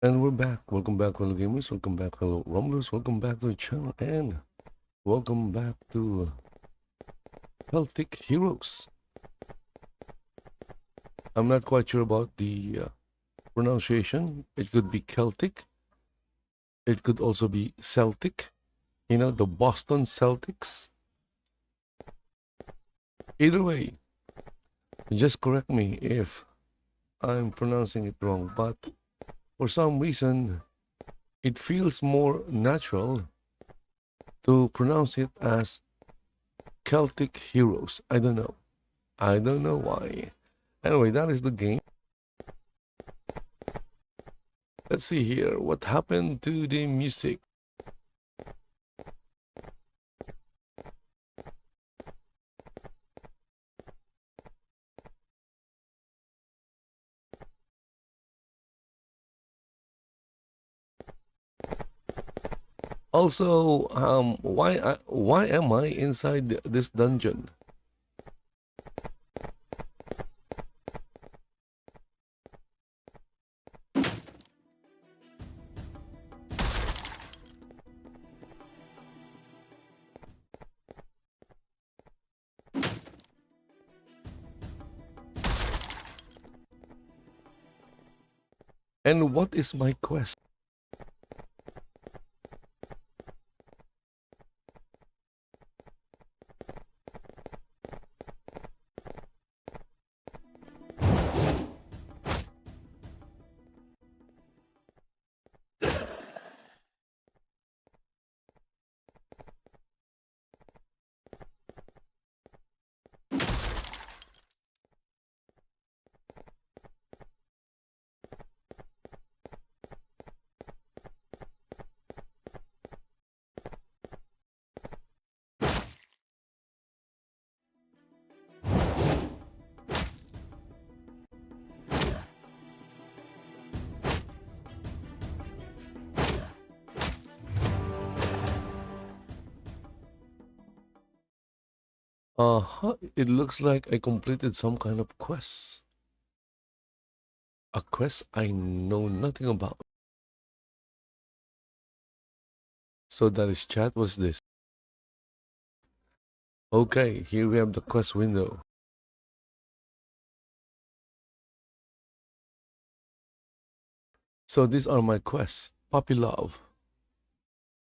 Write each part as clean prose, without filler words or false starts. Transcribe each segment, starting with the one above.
And we're back. Welcome back, fellow gamers. Welcome back, fellow rumblers. Welcome back to the channel. And welcome back to Celtic Heroes. I'm not quite sure about the pronunciation. It could be Celtic. It could also be Celtic. You know, the Boston Celtics. Either way, just correct me if I'm pronouncing it wrong. But for some reason, it feels more natural to pronounce it as Celtic Heroes. I don't know. I don't know why. Anyway, that is the game. Let's see here. What happened to the music? Also, why am I inside this dungeon? And what is my quest? It looks like I completed some kind of quest. A quest I know nothing about. So that is chat. What's this? Okay, here we have the quest window. So these are my quests. Puppy love.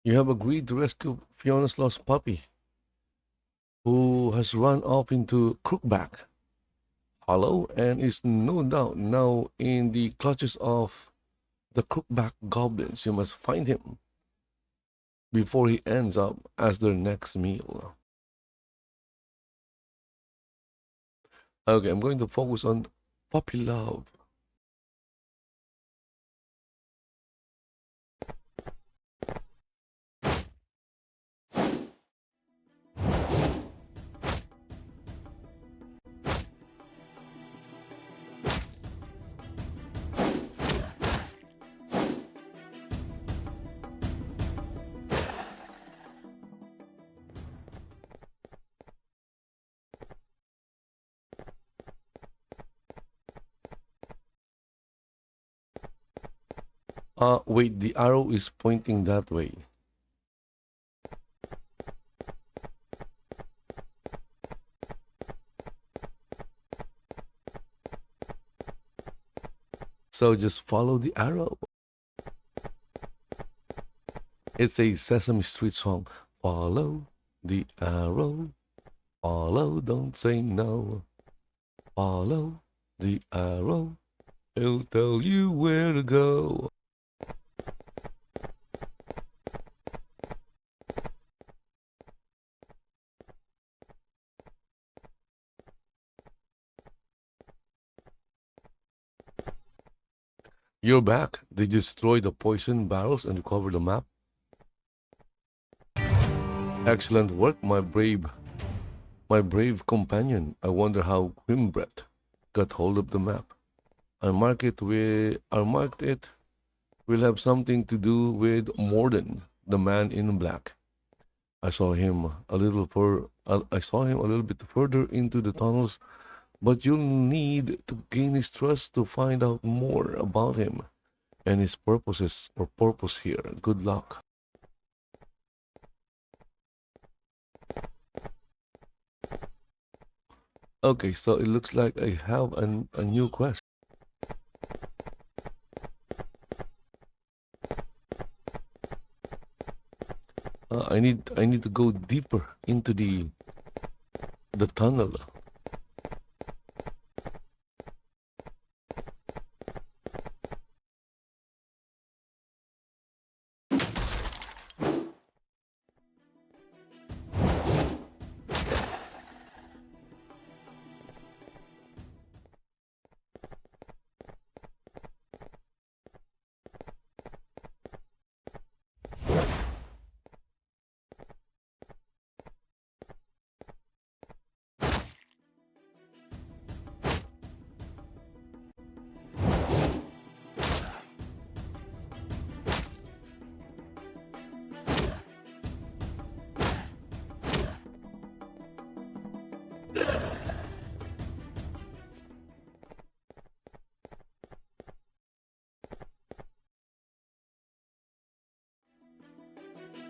You have agreed to rescue Fiona's lost puppy, who has run off into Crookback Hollow and is no doubt now in the clutches of the Crookback goblins. You must find him before he ends up as their next meal. Okay, I'm going to focus on puppy love. Wait, the arrow is pointing that way. So just follow the arrow. It's a Sesame Street song. Follow the arrow. Follow, don't say no. Follow the arrow. It'll tell you where to go. You're back. They destroyed the poison barrels and recovered the map. Excellent work, my brave companion. I wonder how Grimbret got hold of the map. I marked it will have something to do with Morden, the man in black. I saw him a little bit further into the tunnels, but you'll need to gain his trust to find out more about him. and his purposes or purpose here. Good luck. Okay, so it looks like I have a new quest. I need to go deeper into the tunnel.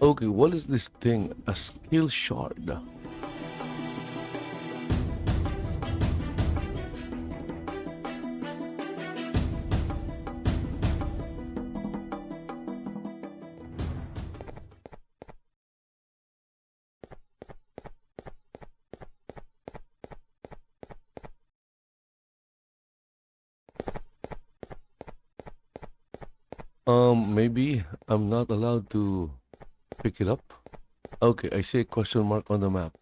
Okay, what is this thing? A skill shard. Maybe I'm not allowed to pick it up. Okay, I see a question mark on the map.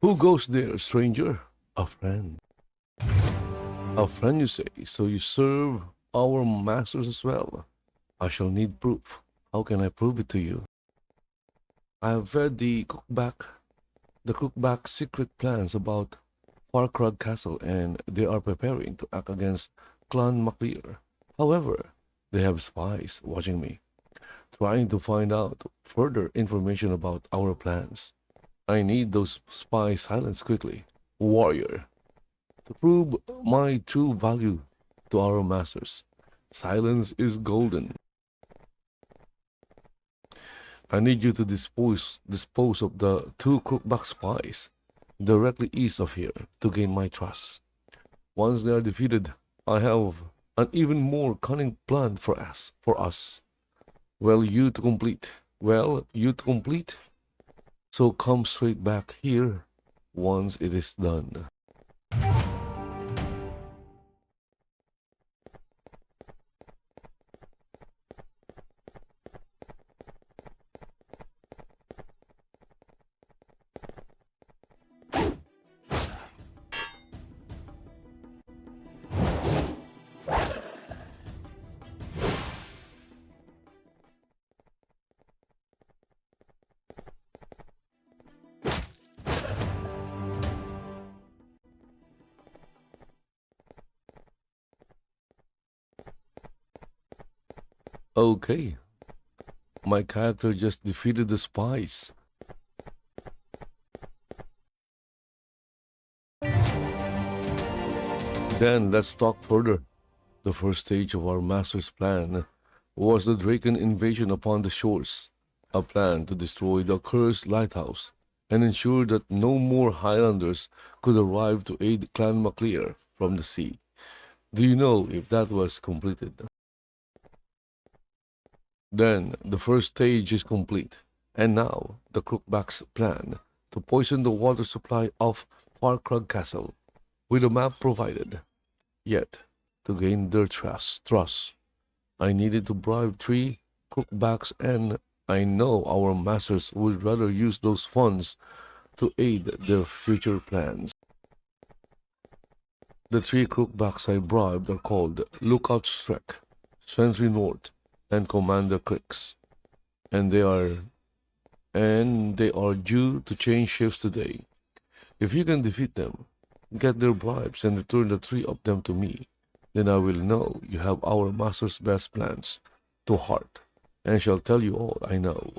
Who goes there, stranger? A friend. A friend, you say? So you serve our masters as well? I shall need proof. How can I prove it to you? I have read the cookback secret plans about Farkrug Castle, and they are preparing to act against Clan MacLear. However, they have spies watching me, trying to find out further information about our plans. I need those spies silenced quickly. Warrior, to prove my true value to our masters. Silence is golden. I need you to dispose of the two crookback spies directly east of here to gain my trust. Once they are defeated, I have an even more cunning plan for us. Well, you to complete. Well, you to complete. So come straight back here once it is done. Okay, my character just defeated the spies. Then let's talk further. The first stage of our master's plan was the Draken invasion upon the shores, a plan to destroy the cursed lighthouse and ensure that no more Highlanders could arrive to aid Clan MacLear from the sea. Do you know if that was completed? Then the first stage is complete, and now the Crookback's plan to poison the water supply of Farkrug Castle with a map provided. Yet, to gain their trust, I needed to bribe three Crookbacks, and I know our masters would rather use those funds to aid their future plans. The three Crookbacks I bribed are called Lookout Streck, Sentry North, and Commander Cricks, and they are due to change shifts today. If you can defeat them, get their bribes, and return the three of them to me, then I will know you have our master's best plans to heart, and shall tell you all I know.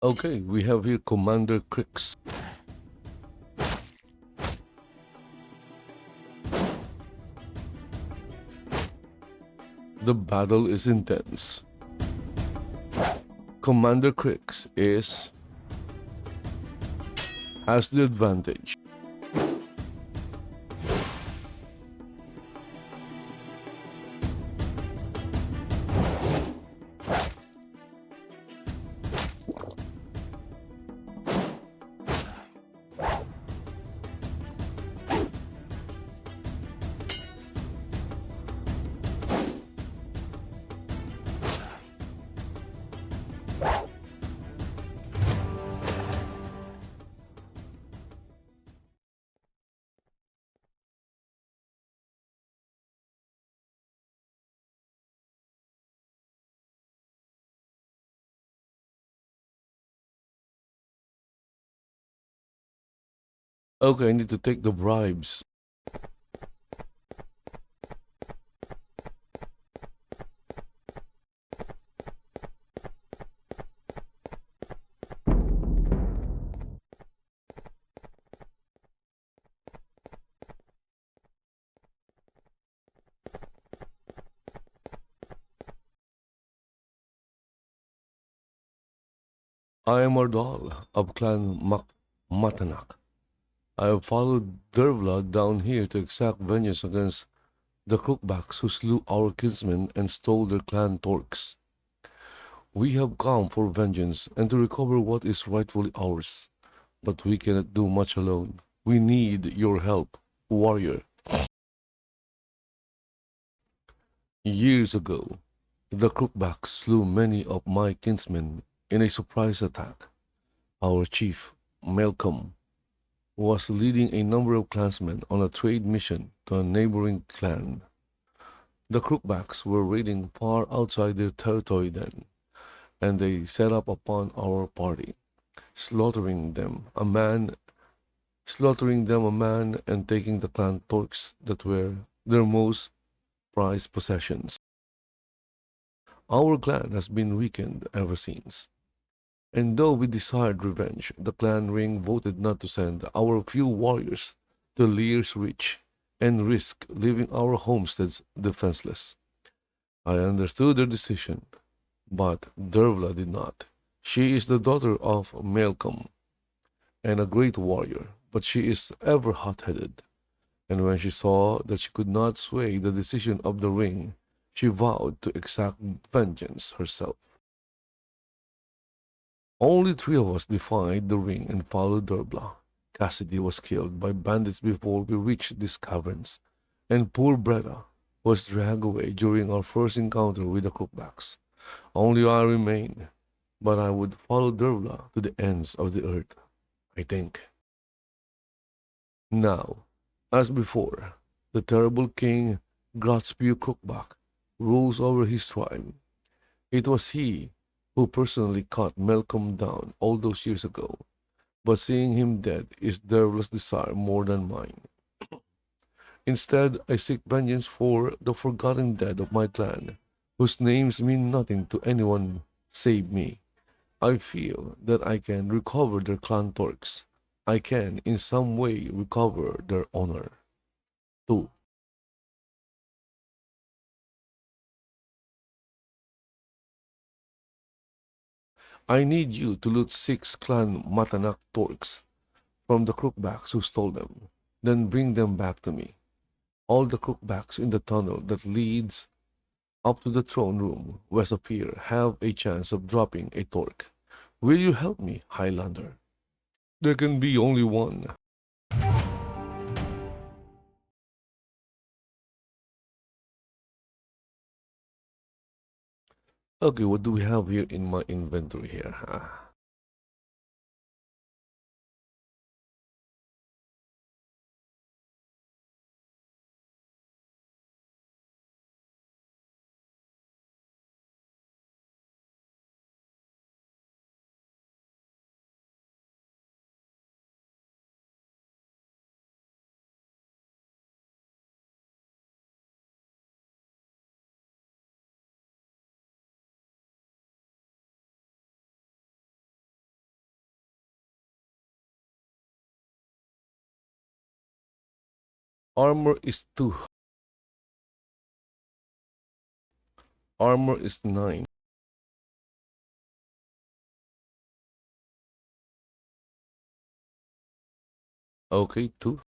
Okay, we have here Commander Crix. The battle is intense. Commander Crix has the advantage. Okay, I need to take the bribes. I am Ardal of Clan Matanak. I have followed Dervla down here to exact vengeance against the crookbacks who slew our kinsmen and stole their clan torques. We have come for vengeance and to recover what is rightfully ours, but we cannot do much alone. We need your help, warrior. Years ago, the crookbacks slew many of my kinsmen in a surprise attack. Our chief, Malcolm, was leading a number of clansmen on a trade mission to a neighboring clan. The crookbacks were raiding far outside their territory then, and they set up upon our party, slaughtering them a man and taking the clan torques that were their most prized possessions. Our clan has been weakened ever since. And though we desired revenge, the clan ring voted not to send our few warriors to Lear's Reach and risk leaving our homesteads defenseless. I understood their decision, but Dervla did not. She is the daughter of Malcolm and a great warrior, but she is ever hot-headed. And when she saw that she could not sway the decision of the ring, she vowed to exact vengeance herself. Only three of us defied the ring and followed Derbla. Cassidy was killed by bandits before we reached these caverns, and poor Breda was dragged away during our first encounter with the Crookbacks. Only I remained, but I would follow Derbla to the ends of the earth, I think. Now, as before, the terrible king Grotspew Crookback rules over his tribe. It was he who personally cut Malcolm down all those years ago, but seeing him dead is Dervla's desire more than mine. Instead, I seek vengeance for the forgotten dead of my clan, whose names mean nothing to anyone save me. I feel that I can recover their clan torques. I can, in some way, recover their honor. 2. I need you to loot 6 clan Matanak torques from the crookbacks who stole them, then bring them back to me. All the crookbacks in the tunnel that leads up to the throne room west of here have a chance of dropping a torque. Will you help me, Highlander? There can be only one. Okay, what do we have here in my inventory here? Armor is 2. Armor is 9. Okay, 2.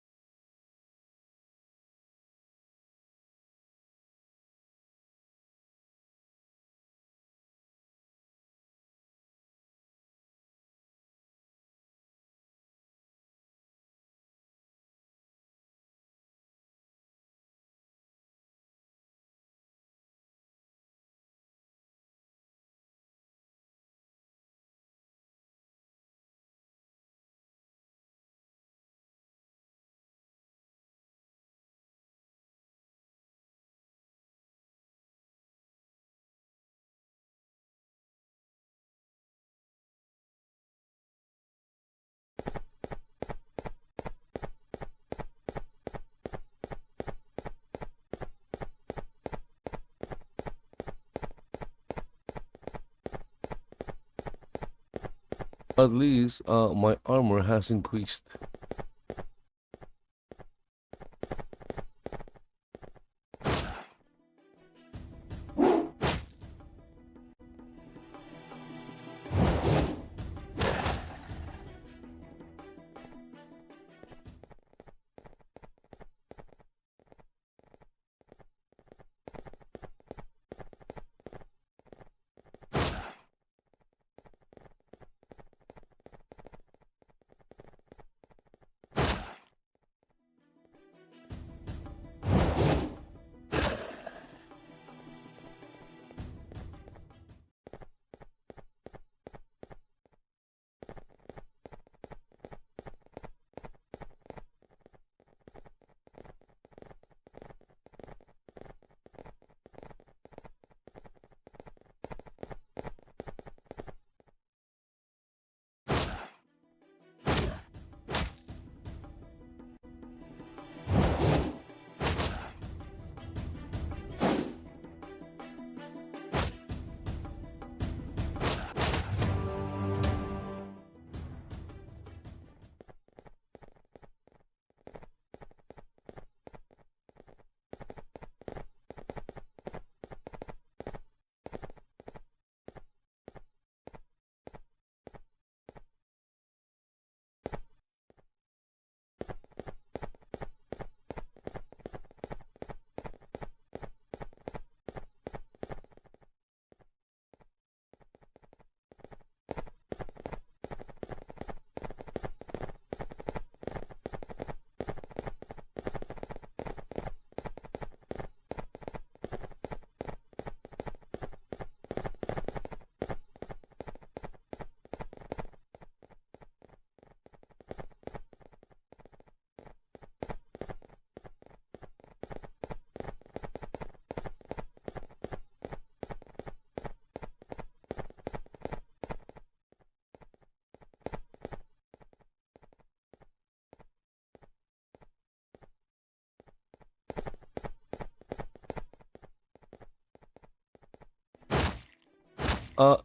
At least my armor has increased.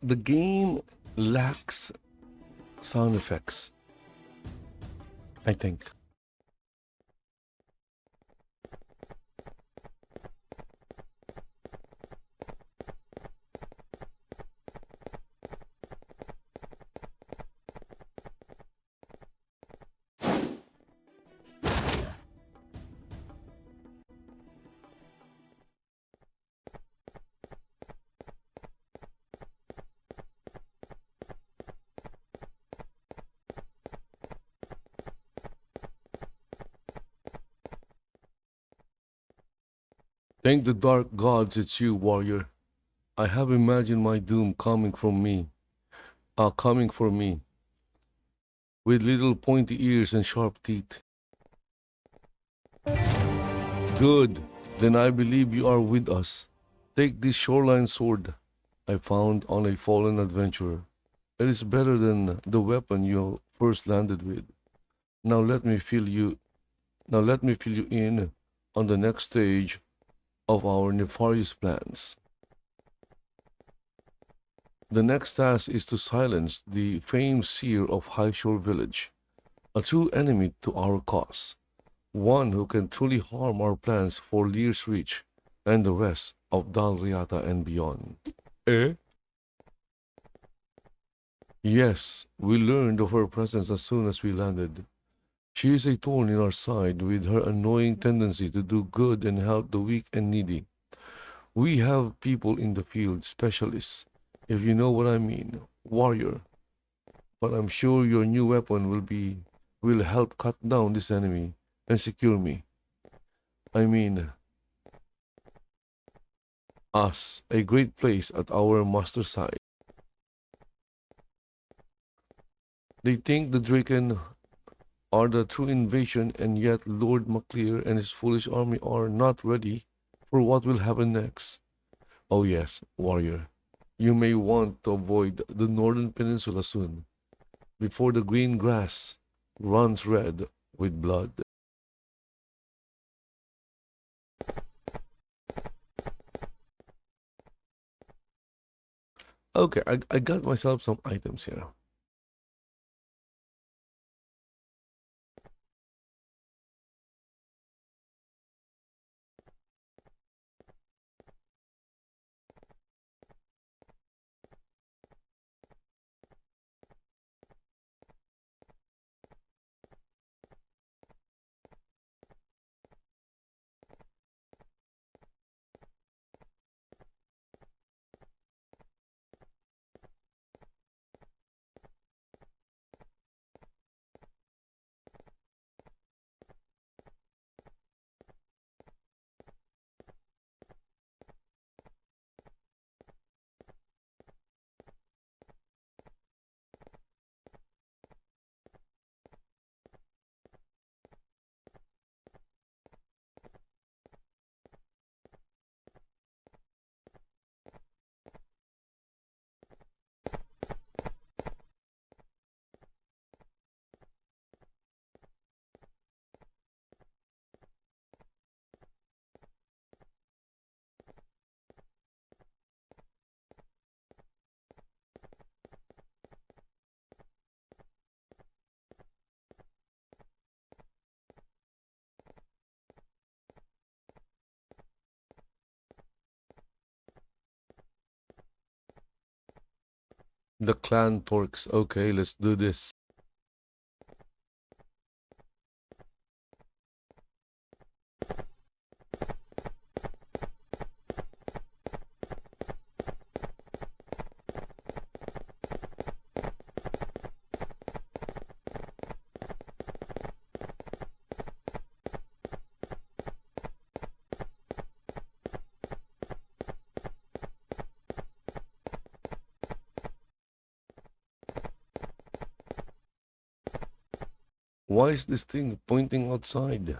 The game lacks sound effects, I think. Thank the dark gods it's you, warrior. I have imagined my doom coming for me, with little pointy ears and sharp teeth. Good, then I believe you are with us. Take this shoreline sword I found on a fallen adventurer. It is better than the weapon you first landed with. Now let me fill you now let me fill you in on the next stage of our nefarious plans. The next task is to silence the famed seer of Highshore Village, a true enemy to our cause. one who can truly harm our plans for Lear's Reach and the rest of Dalriata and beyond. Eh? Yes, we learned of her presence as soon as we landed. She is a thorn in our side with her annoying tendency to do good and help the weak and needy. We have people in the field, specialists, if you know what I mean, warrior. But I'm sure your new weapon will help cut down this enemy and secure me. I mean, us, a great place at our master's side. They think the Draken are the true invasion, and yet Lord Maclear and his foolish army are not ready for what will happen next. Oh yes, warrior, you may want to avoid the northern peninsula soon, before the green grass runs red with blood. Okay, I got myself some items here. The clan torques. Okay, let's do this. Why is this thing pointing outside?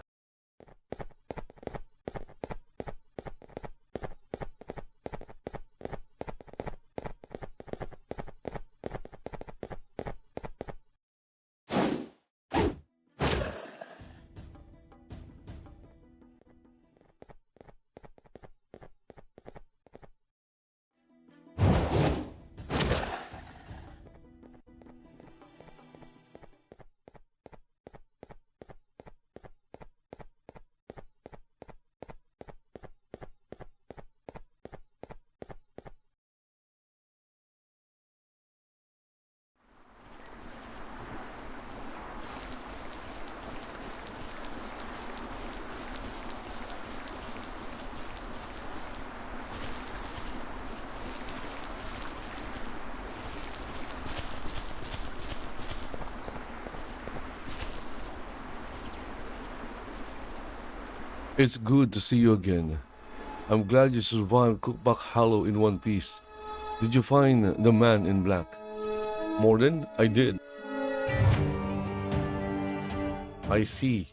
It's good to see you again. I'm glad you survived Cookback Hollow in one piece. Did you find the man in black? More than I did. I see.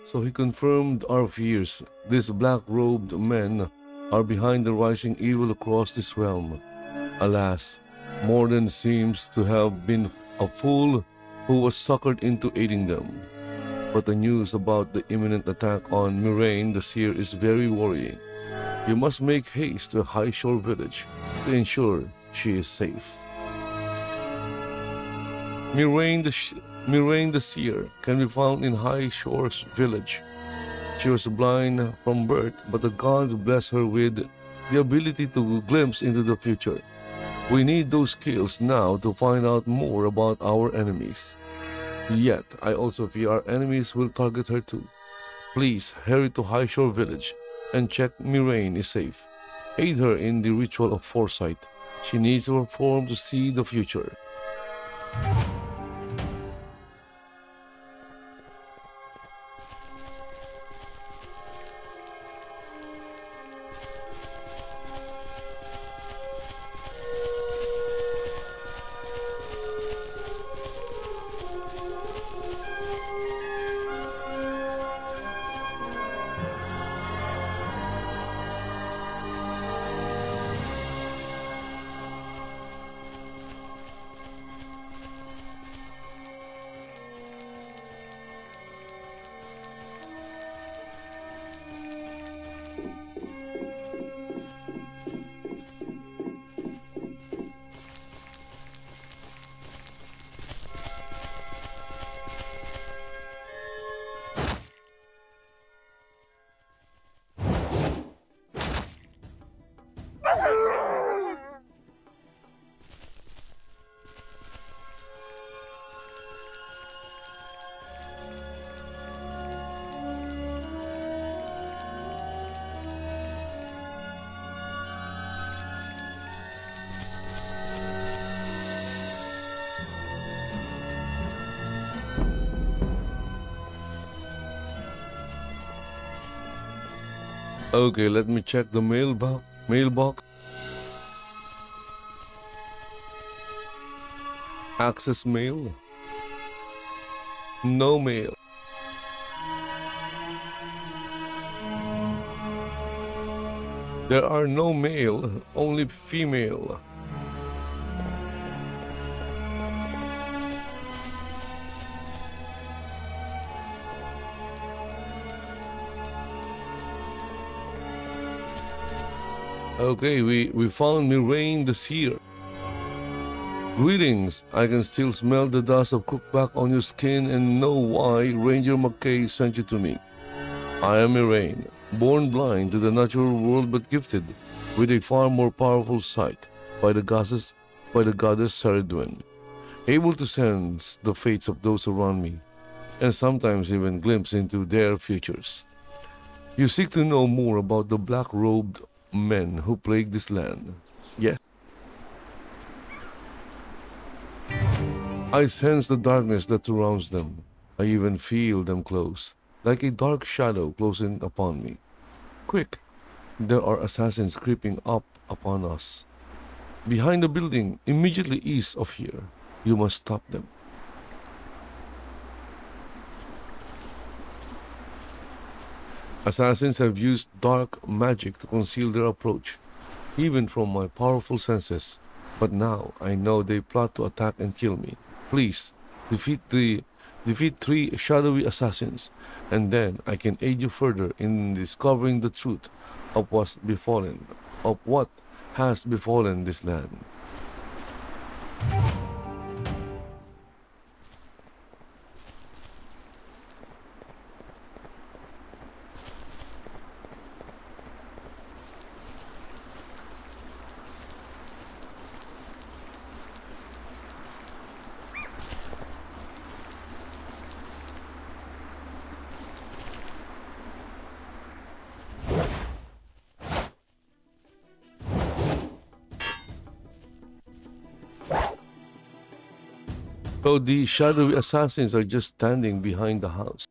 So he confirmed our fears. These black-robed men are behind the rising evil across this realm. Alas, Morden seems to have been a fool who was suckered into aiding them. But the news about the imminent attack on Mirain the Seer is very worrying. You must make haste to High Shore Village to ensure she is safe. Mirain Miraine the Seer can be found in High Shores village. She was blind from birth, but the gods blessed her with the ability to glimpse into the future. We need those skills now to find out more about our enemies. Yet, I also fear our enemies will target her too. Please hurry to High Shore village and check Miraine is safe. Aid her in the ritual of foresight. She needs to perform to see the future. Okay, let me check the mailbox. Access mail. No mail. There are no male, only female. Okay, we found Miraine the Seer. Greetings, I can still smell the dust of cookback on your skin and know why Ranger McKay sent you to me. I am Miraine, born blind to the natural world but gifted with a far more powerful sight by the goddess Saradwin, able to sense the fates of those around me, and sometimes even glimpse into their futures. You seek to know more about the black-robed men who plague this land. Yes. I sense the darkness that surrounds them. I even feel them close, like a dark shadow closing upon me. Quick! There are assassins creeping up upon us. Behind the building, immediately east of here. You must stop them. Assassins have used dark magic to conceal their approach, even from my powerful senses. But now I know they plot to attack and kill me. Please, defeat three shadowy assassins, and then I can aid you further in discovering the truth of what has befallen this land. So the shadowy assassins are just standing behind the house.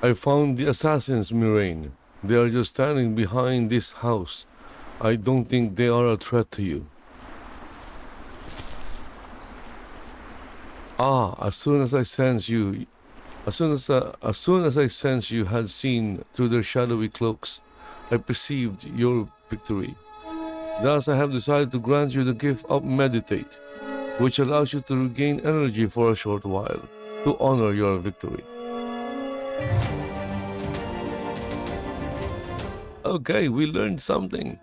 I found the assassins, Mirain. They are just standing behind this house. I don't think they are a threat to you. Ah, as soon as I sensed you had seen through their shadowy cloaks, I perceived your victory. Thus, I have decided to grant you the gift of meditate, which allows you to regain energy for a short while to honor your victory. Okay, we learned something.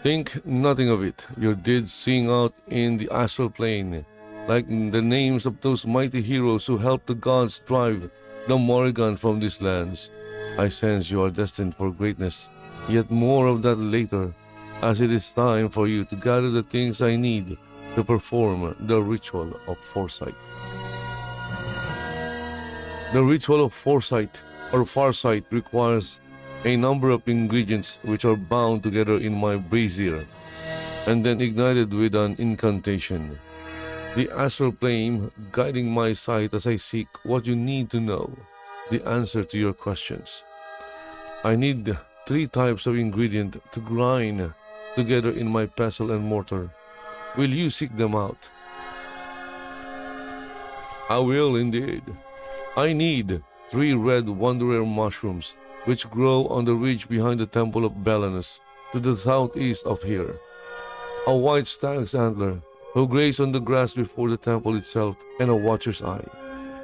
Think nothing of it. Your deeds sing out in the astral plane, like the names of those mighty heroes who helped the gods drive the Morrigan from these lands. I sense you are destined for greatness, yet more of that later, as it is time for you to gather the things I need to perform the ritual of foresight. The ritual of foresight or farsight requires a number of ingredients which are bound together in my brazier and then ignited with an incantation. The astral flame guiding my sight as I seek what you need to know, the answer to your questions. I need three types of ingredient to grind together in my pestle and mortar. Will you seek them out? I will indeed. I need 3 red wanderer mushrooms which grow on the ridge behind the temple of Belanus to the southeast of here. A white stag's antler who graze on the grass before the temple itself, and a watcher's eye.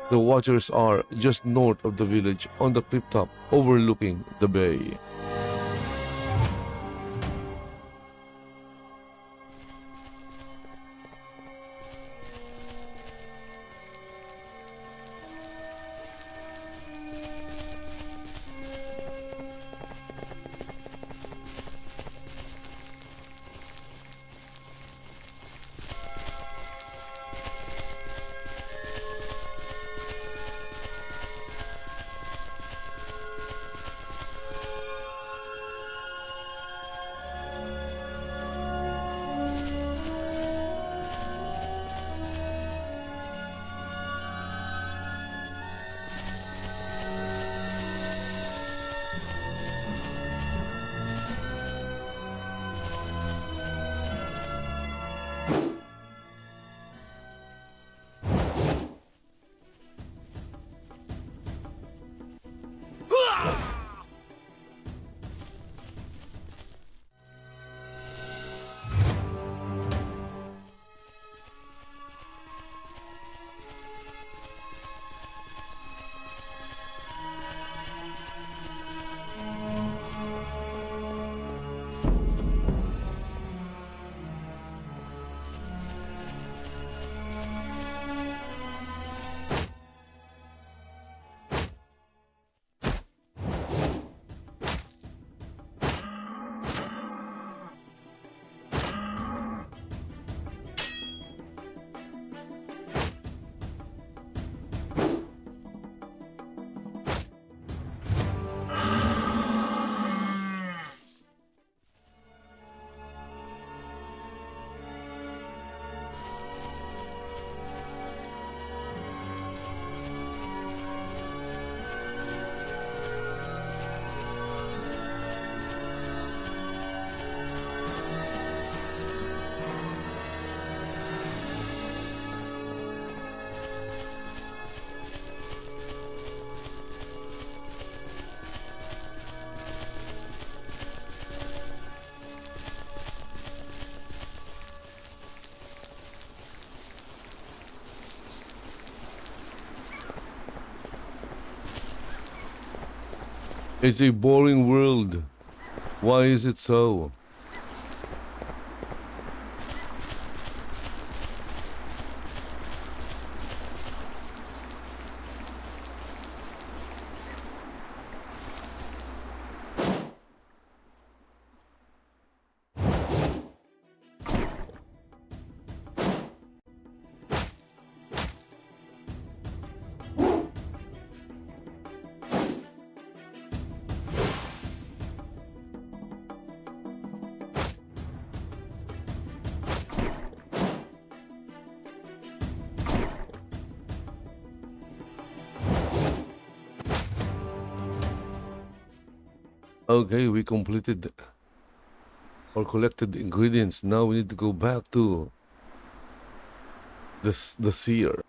The watchers are just north of the village on the cliff top overlooking the bay. It's a boring world. Why is it so? Okay, we completed or collected the ingredients. Now we need to go back to the seer.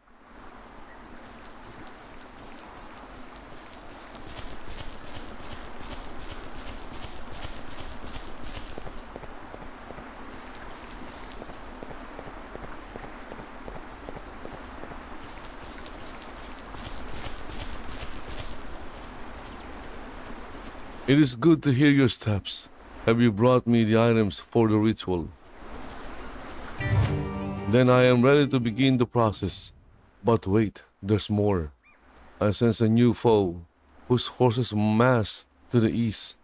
It is good to hear your steps. Have you brought me the items for the ritual? Then I am ready to begin the process. But wait, there's more. I sense a new foe, whose horses mass to the east.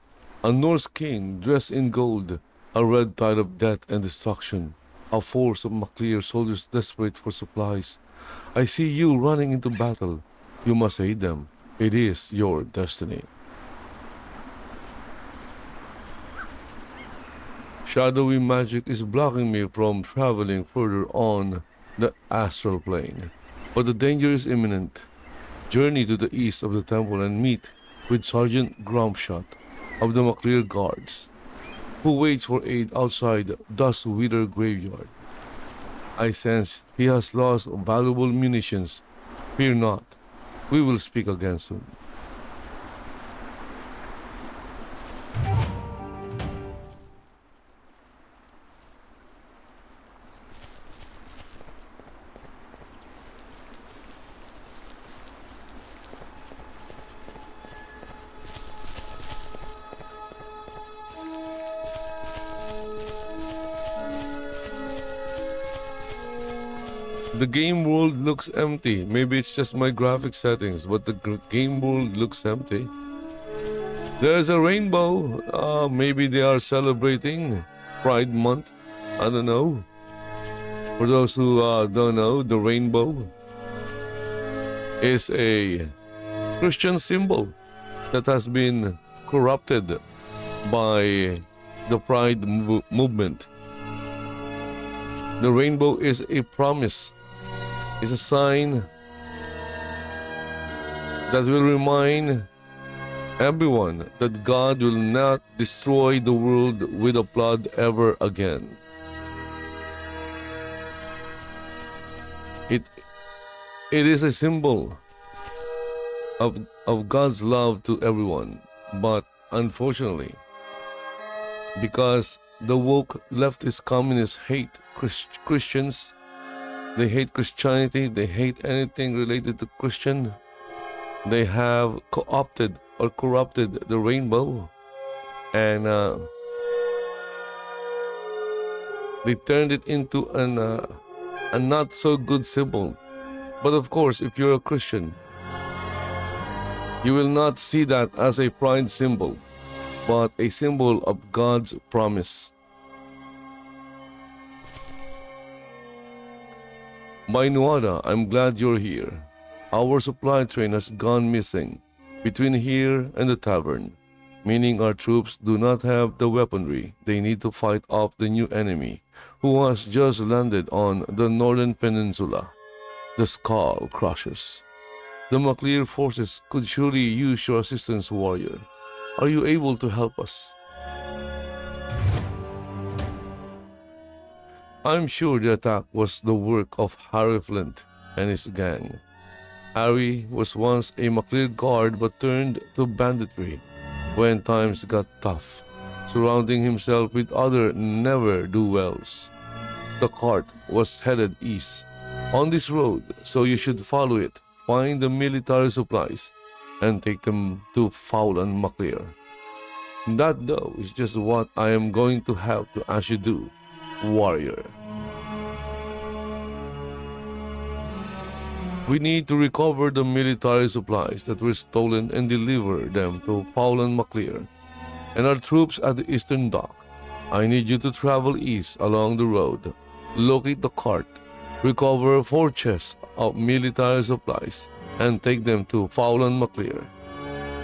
A Norse king dressed in gold, a red tide of death and destruction. A force of Maclear soldiers desperate for supplies. I see you running into battle. You must aid them. It is your destiny. Shadowy magic is blocking me from traveling further on the astral plane. But the danger is imminent. Journey to the east of the temple and meet with Sergeant Grumpshot of the Maclear Guards, who waits for aid outside Dust Wither Graveyard. I sense he has lost valuable munitions. Fear not, we will speak again soon. The game world looks empty. Maybe it's just my graphic settings, but the game world looks empty. There's a rainbow. Maybe they are celebrating Pride Month. I don't know. For those who don't know, the rainbow is a Christian symbol that has been corrupted by the Pride movement. The rainbow is a promise, is a sign that will remind everyone that God will not destroy the world with a flood ever again. It is a symbol of God's love to everyone, but unfortunately, because the woke leftist communists hate Christians, they hate Christianity, they hate anything related to Christian, they have co-opted or corrupted the rainbow, and they turned it into a not so good symbol. But of course, if you're a Christian, you will not see that as a pride symbol, but a symbol of God's promise. Mainuada, I'm glad you're here. Our supply train has gone missing between here and the tavern, meaning our troops do not have the weaponry they need to fight off the new enemy who has just landed on the northern peninsula, the Skull Crushers. The Maclear forces could surely use your assistance, warrior. Are you able to help us? I'm sure the attack was the work of Harry Flint and his gang. Harry was once a Maclear guard but turned to banditry when times got tough, surrounding himself with other never-do-wells. The cart was headed east on this road, so you should follow it, find the military supplies, and take them to Foul and Maclear. That, though, is just what I am going to have to ask you do, warrior. We need to recover the military supplies that were stolen and deliver them to Foul and Maclear, and our troops at the eastern dock. I need you to travel east along the road, locate the cart, recover 4 chests of military supplies, and take them to Foul and Maclear.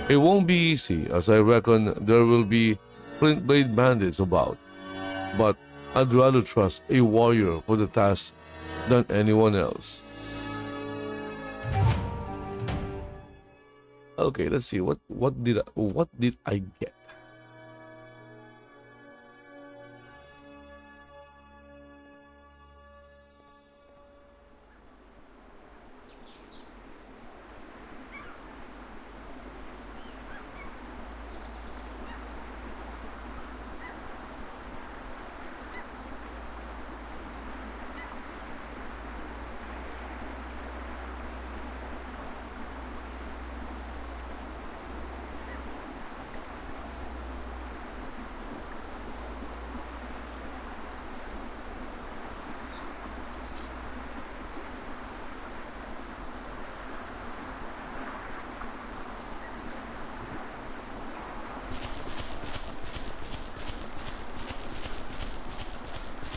It won't be easy, as I reckon there will be flint blade bandits about, but I'd rather trust a warrior for the task than anyone else. Okay, let's see what did I get?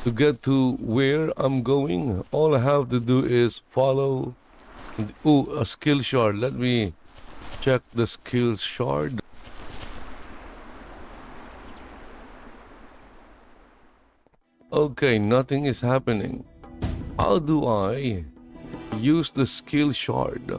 To get to where I'm going, all I have to do is follow. Ooh, a skill shard. Let me check the skill shard. Okay, nothing is happening. How do I use the skill shard?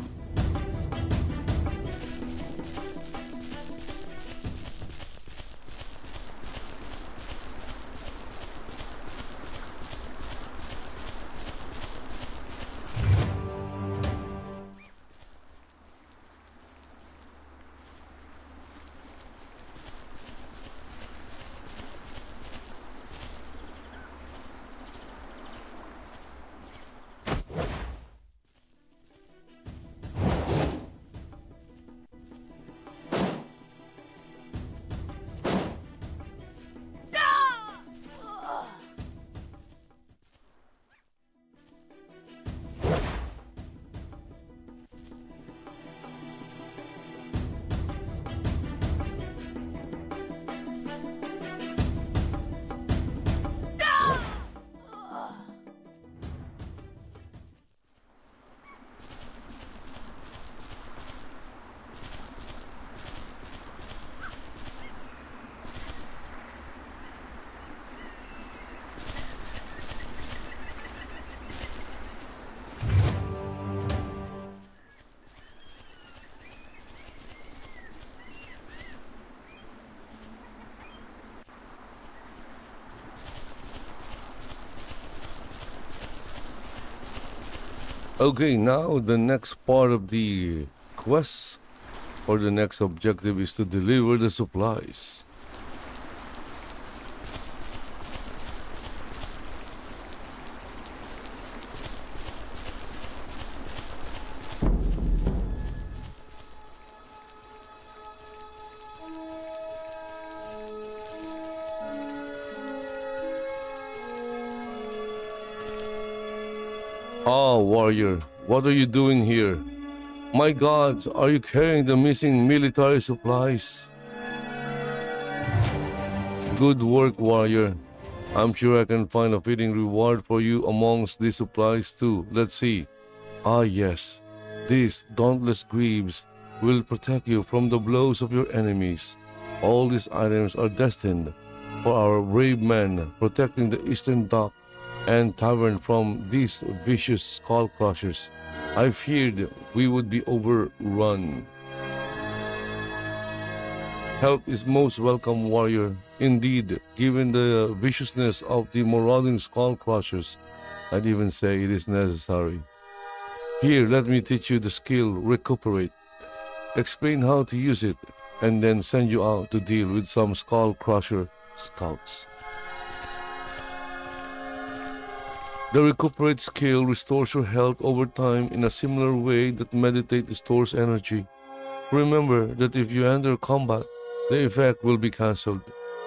Okay, now the next part of the quest or the next objective is to deliver the supplies. Ah, warrior, what are you doing here? My gods, are you carrying the missing military supplies? Good work, warrior. I'm sure I can find a fitting reward for you amongst these supplies too. Let's see. Ah, yes. These dauntless greaves will protect you from the blows of your enemies. All these items are destined for our brave men protecting the eastern dock and tavern from these vicious skull crushers. I feared we would be overrun. Help is most welcome, warrior. Indeed, given the viciousness of the marauding skull crushers, I'd even say it is necessary. Here, let me teach you the skill Recuperate. Explain how to use it, and then send you out to deal with some skull crusher scouts. The Recuperate skill restores your health over time in a similar way that Meditate restores energy. Remember that if you enter combat, the effect will be cancelled.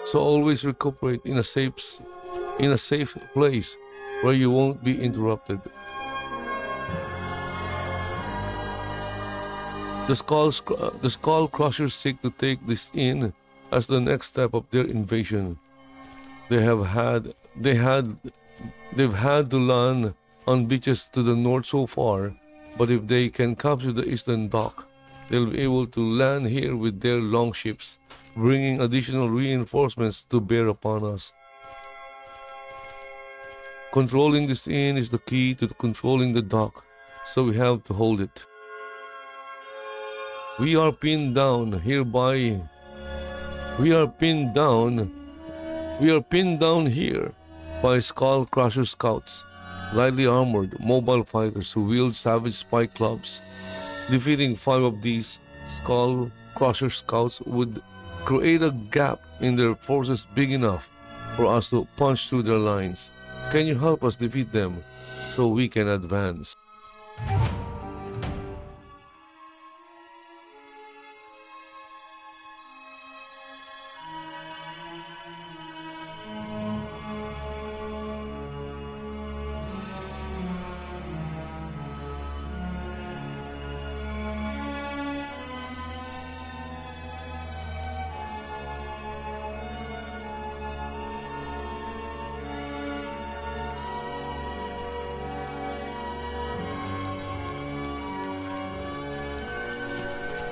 So always recuperate in a safe place where you won't be interrupted. The skull crushers seek to take this in as the next step of their invasion. They have had they had they've had to land on beaches to the north so far, but if they can capture the eastern dock, they'll be able to land here with their longships, bringing additional reinforcements to bear upon us. Controlling this inn is the key to controlling the dock, so we have to hold it. We are pinned down hereby. We are pinned down. We are pinned down here by skull crusher scouts, lightly armored mobile fighters who wield savage spike clubs. Defeating 5 of these skull crusher scouts would create a gap in their forces big enough for us to punch through their lines. Can you help us defeat them so we can advance?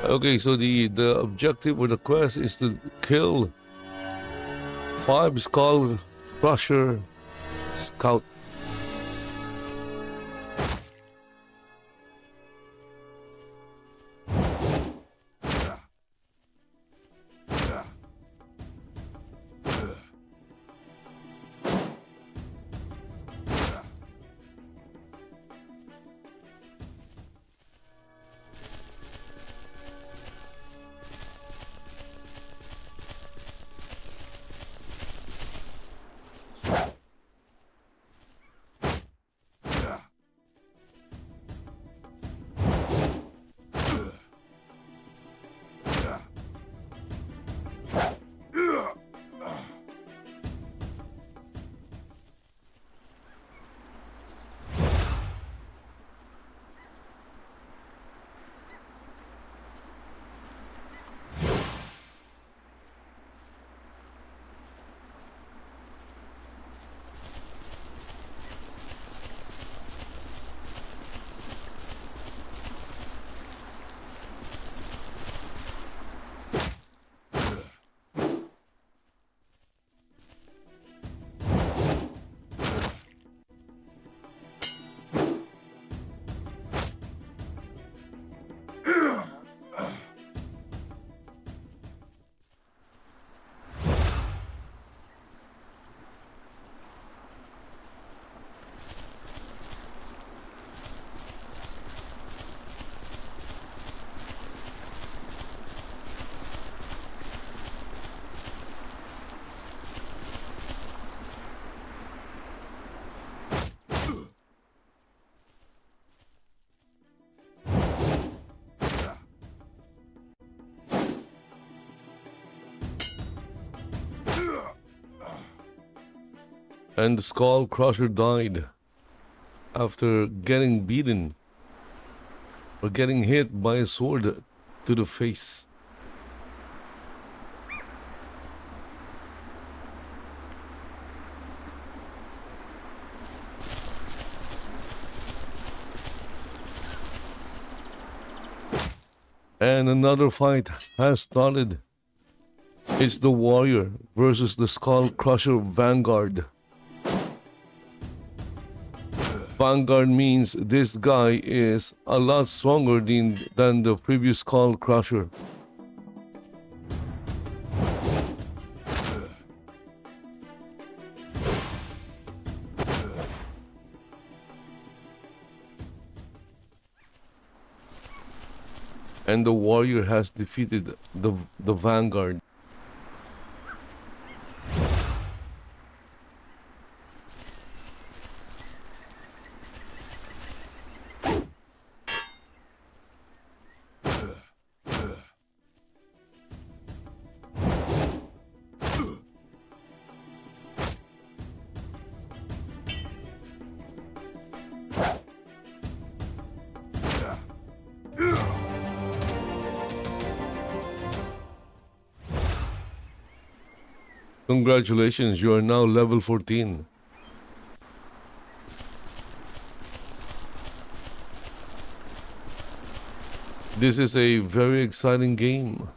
Okay, so the objective or the quest is to kill 5 skull crusher scout. And the skull crusher died after getting beaten or getting hit by a sword to the face. And another fight has started. It's the warrior versus the skull crusher vanguard. Vanguard means this guy is a lot stronger than the previous skull crusher. And the warrior has defeated the vanguard. Congratulations, you are now level 14. This is a very exciting game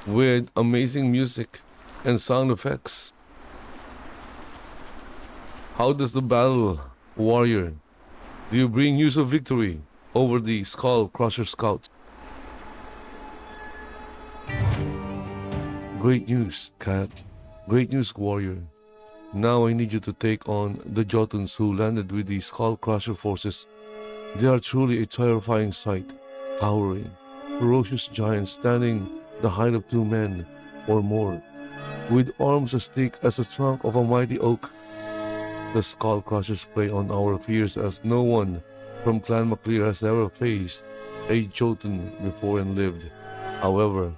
with amazing music and sound effects. How does the battle, warrior? Do you bring news of victory over the Skull Crusher Scouts? Great news, Cat. Great news, warrior. Now I need you to take on the Jotuns who landed with the Skull Crusher forces. They are truly a terrifying sight, towering, ferocious giants standing the height of 2 men or more, with arms as thick as the trunk of a mighty oak. The Skull Crushers prey on our fears as no one from Clan MacLear has ever faced a Jotun before and lived. However,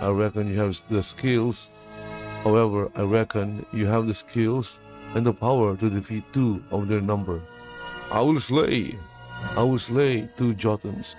I reckon you have the skills. I reckon you have the skills and the power to defeat 2 of their number. I will slay 2 Jotuns.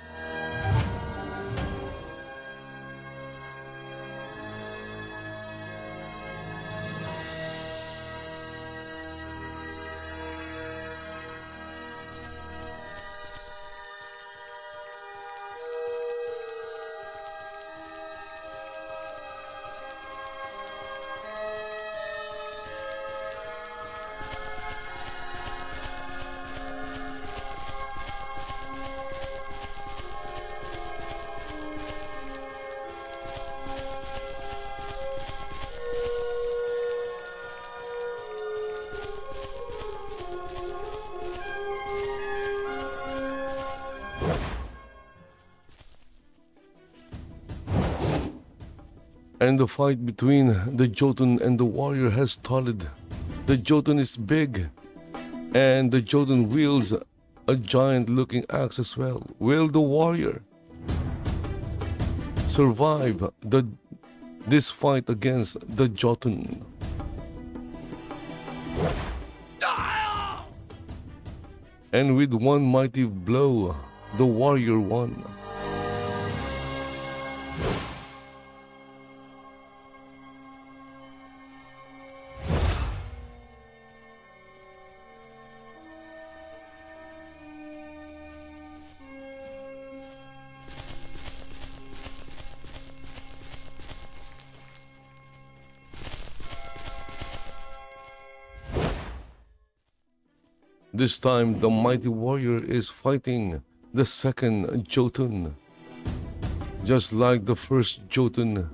And the fight between the Jotun and the warrior has started. The Jotun is big, and the Jotun wields a giant-looking axe as well. Will the warrior survive this fight against the Jotun? And with one mighty blow, the warrior won. This time, the mighty warrior is fighting the second Jotun. Just like the first Jotun,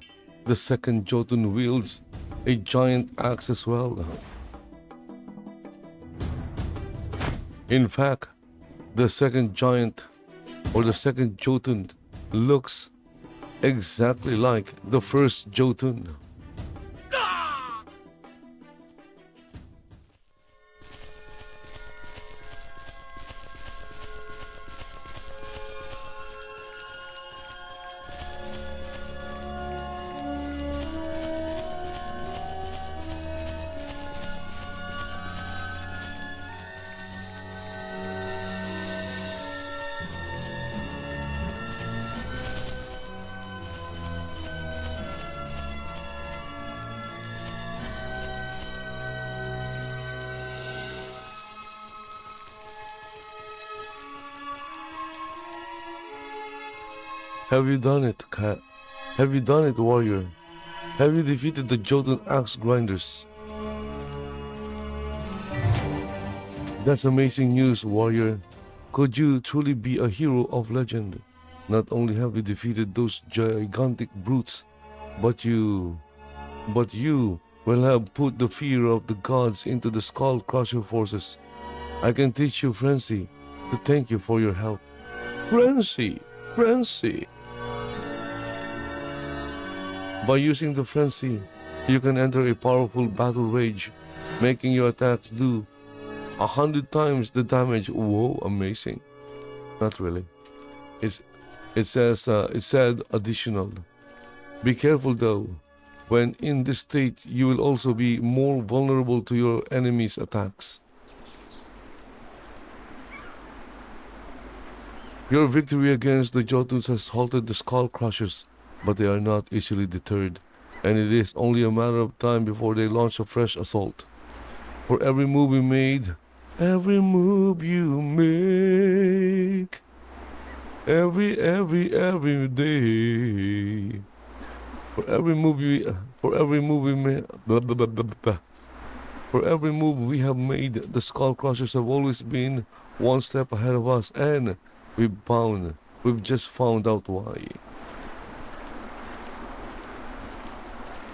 the second Jotun wields a giant axe as well. In fact, the second giant or the second Jotun looks exactly like the first Jotun. Have you done it, cat? Have you done it, warrior? Have you defeated the Jotun axe grinders? That's amazing news, warrior. Could you truly be a hero of legend? Not only have you defeated those gigantic brutes, but you will have put the fear of the gods into the Skull Crusher forces. I can teach you Frenzy to thank you for your help. Frenzy! Frenzy! By using the Frenzy, you can enter a powerful battle rage, making your attacks do 100 times the damage. Whoa, amazing. Not really. It said additional. Be careful though. When in this state, you will also be more vulnerable to your enemy's attacks. Your victory against the Jotuns has halted the Skull Crushers, but they are not easily deterred, and it is only a matter of time before they launch a fresh assault. For every move you made, every move you make, every day, for every move we made, for every move we have made, the Skull Crushers have always been one step ahead of us, and we've just found out why.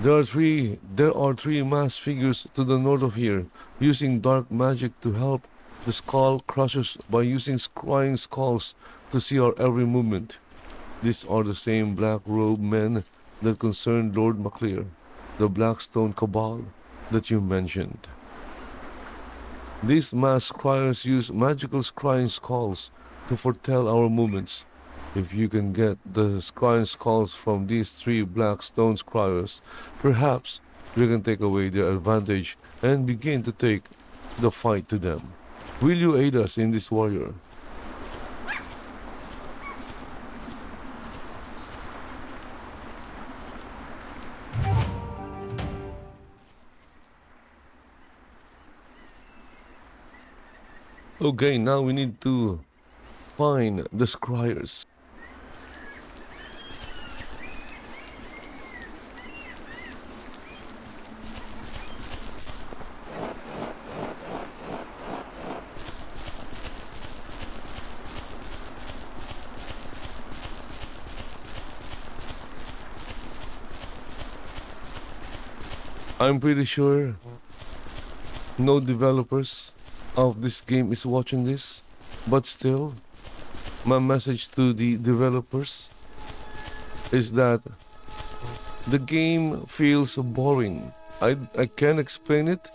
There are three masked figures to the north of here, using dark magic to help the Skull Crushers by using scrying skulls to see our every movement. These are the same black-robed men that concerned Lord MacLear, the Blackstone Cabal that you mentioned. These masked scryers use magical scrying skulls to foretell our movements. If you can get the scrying skulls from these three Blackstone scryers, perhaps we can take away their advantage and begin to take the fight to them. Will you aid us in this, warrior? Okay, now we need to find the scryers. I'm pretty sure no developers of this game is watching this, but still, my message to the developers is that The game feels boring. I can't explain it.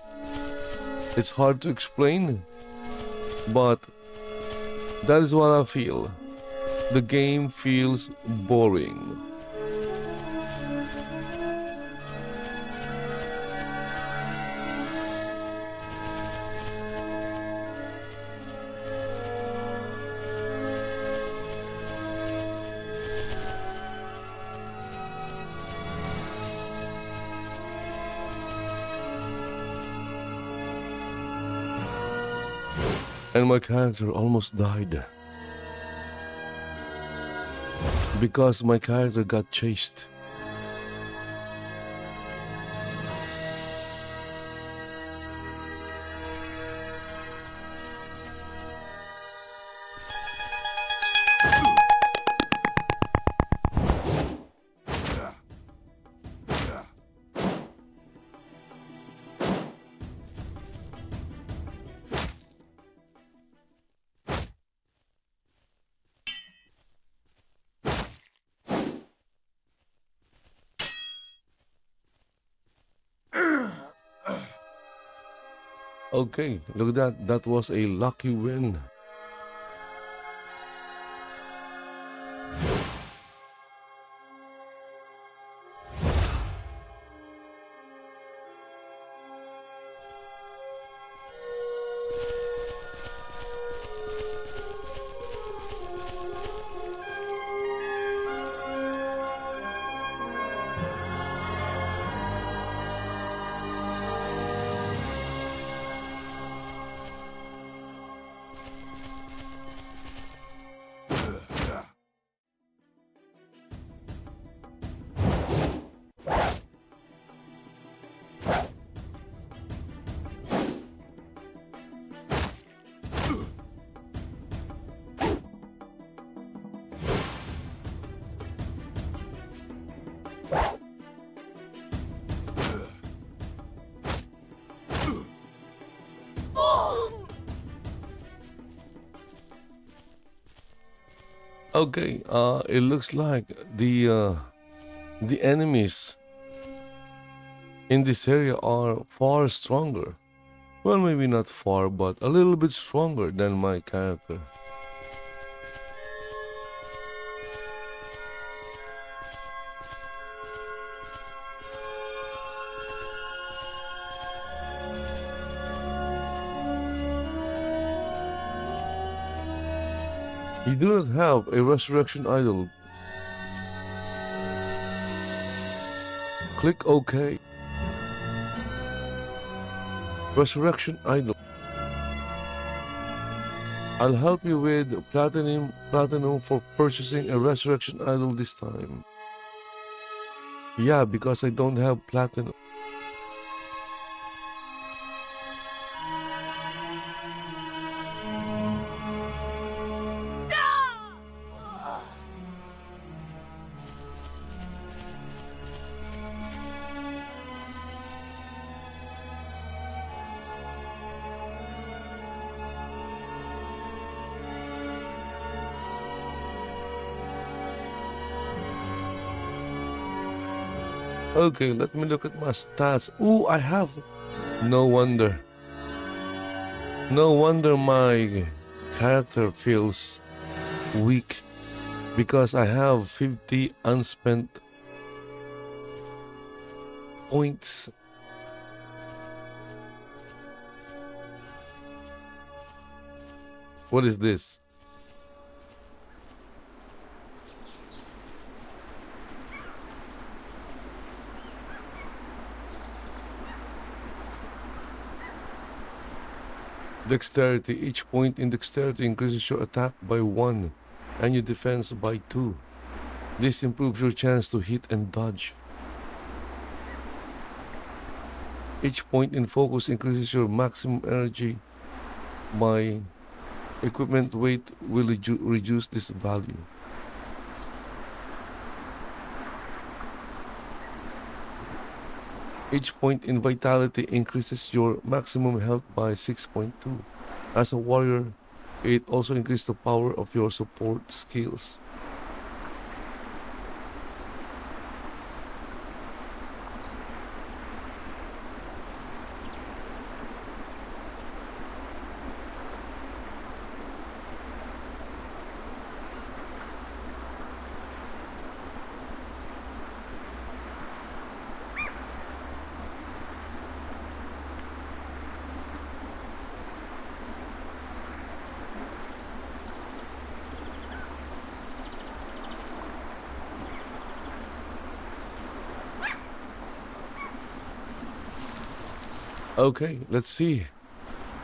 It's hard to explain, but that is what I feel. The game feels boring. And my character almost died because my character got chased. Okay, look at that. That was a lucky win. Okay, it looks like the enemies in this area are far stronger. Well, maybe not far, but a little bit stronger than my character. You do not have a resurrection idol. Click OK. Resurrection idol. I'll help you with platinum for purchasing a resurrection idol this time. Yeah, because I don't have platinum. Okay, let me look at my stats. Ooh, I have. No wonder. No wonder my character feels weak because I have 50 unspent points. What is this? Dexterity. Each point in dexterity increases your attack by 1 and your defense by 2. This improves your chance to hit and dodge. Each point in focus increases your maximum energy by equipment weight will reduce this value. Each point in vitality increases your maximum health by 6.2. As a warrior, it also increases the power of your support skills. Okay, let's see.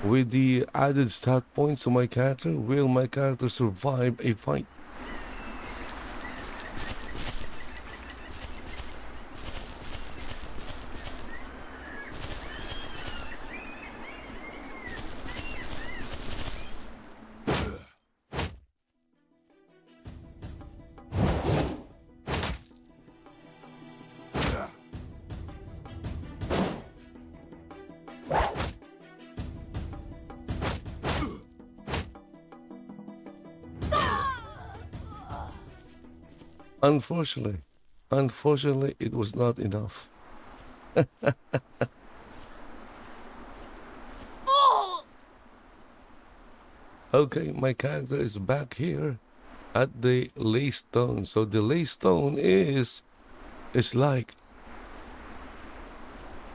With the added stat points to my character, will my character survive a fight? Unfortunately, unfortunately, it was not enough. Okay, my character is back here at the lay stone. So the lay stone is like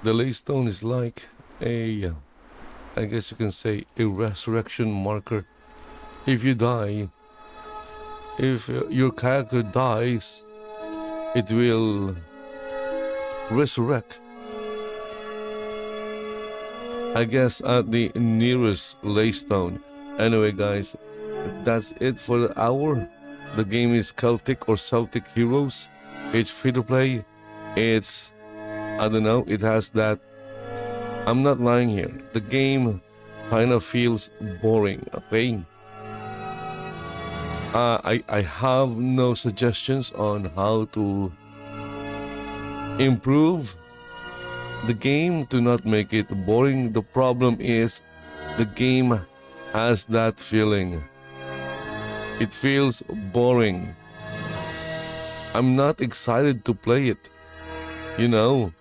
the lay stone is like a, I guess you can say, a resurrection marker. If you die, if your character dies, it will resurrect. I guess at the nearest lay stone. Anyway, guys, that's it for the hour. The game is Celtic Heroes. It's free to play. It's, I don't know, it has that. I'm not lying here. The game kind of feels boring, okay? I have no suggestions on how to improve the game to not make it boring. The problem is the game has that feeling. It feels boring. I'm not excited to play it, you know.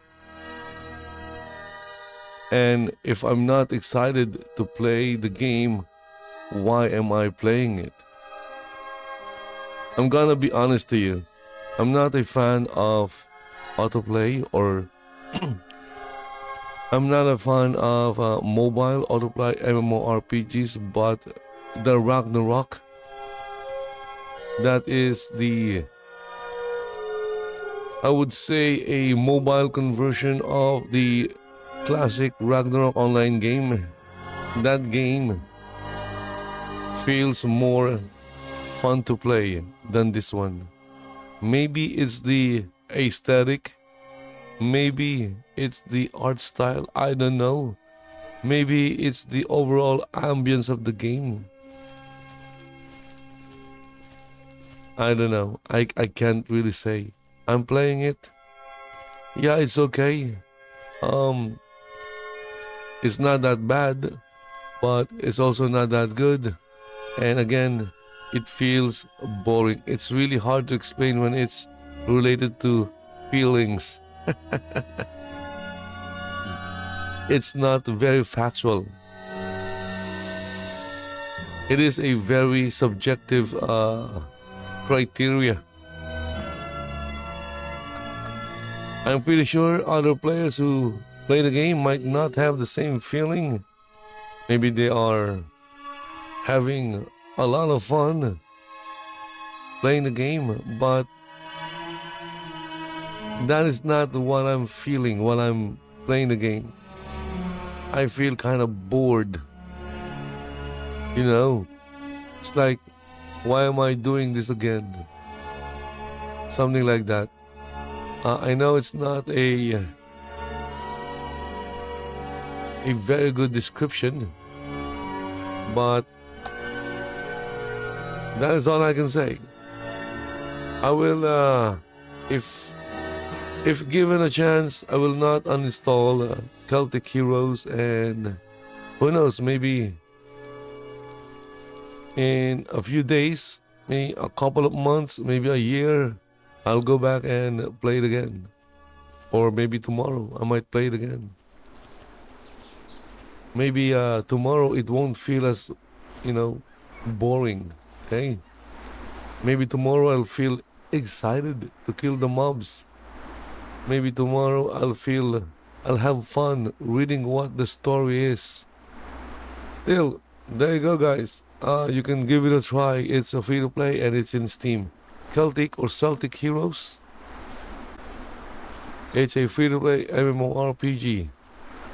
And if I'm not excited to play the game, why am I playing it? I'm gonna be honest to you. I'm not a fan of autoplay or I'm not a fan of mobile autoplay MMORPGs, but the Ragnarok, that is the, I would say, a mobile conversion of the classic Ragnarok Online game. That game feels more fun to play than this one. Maybe it's the aesthetic. Maybe it's the art style. I don't know. Maybe it's the overall ambience of the game. I don't know. I can't really say. I'm playing it. Yeah, it's okay. It's not that bad, but it's also not that good. And again, it feels boring. It's really hard to explain when it's related to feelings. It's not very factual. It is a very subjective criteria. I'm pretty sure other players who play the game might not have the same feeling. Maybe they are having a lot of fun playing the game, but that is not what I'm feeling while I'm playing the game. I feel kind of bored. You know, it's like, why am I doing this again? Something like that. I know it's not a very good description, but that is all I can say. I will, if given a chance, I will not uninstall Celtic Heroes, and who knows, maybe in a few days, maybe a couple of months, maybe a year, I'll go back and play it again. Or maybe tomorrow, I might play it again. Maybe tomorrow it won't feel as, boring, okay? Maybe tomorrow I'll feel excited to kill the mobs. Maybe tomorrow I'll have fun reading what the story is. Still, there you go, guys. You can give it a try. It's a free to play and it's in Steam. Celtic Heroes. It's a free to play MMORPG.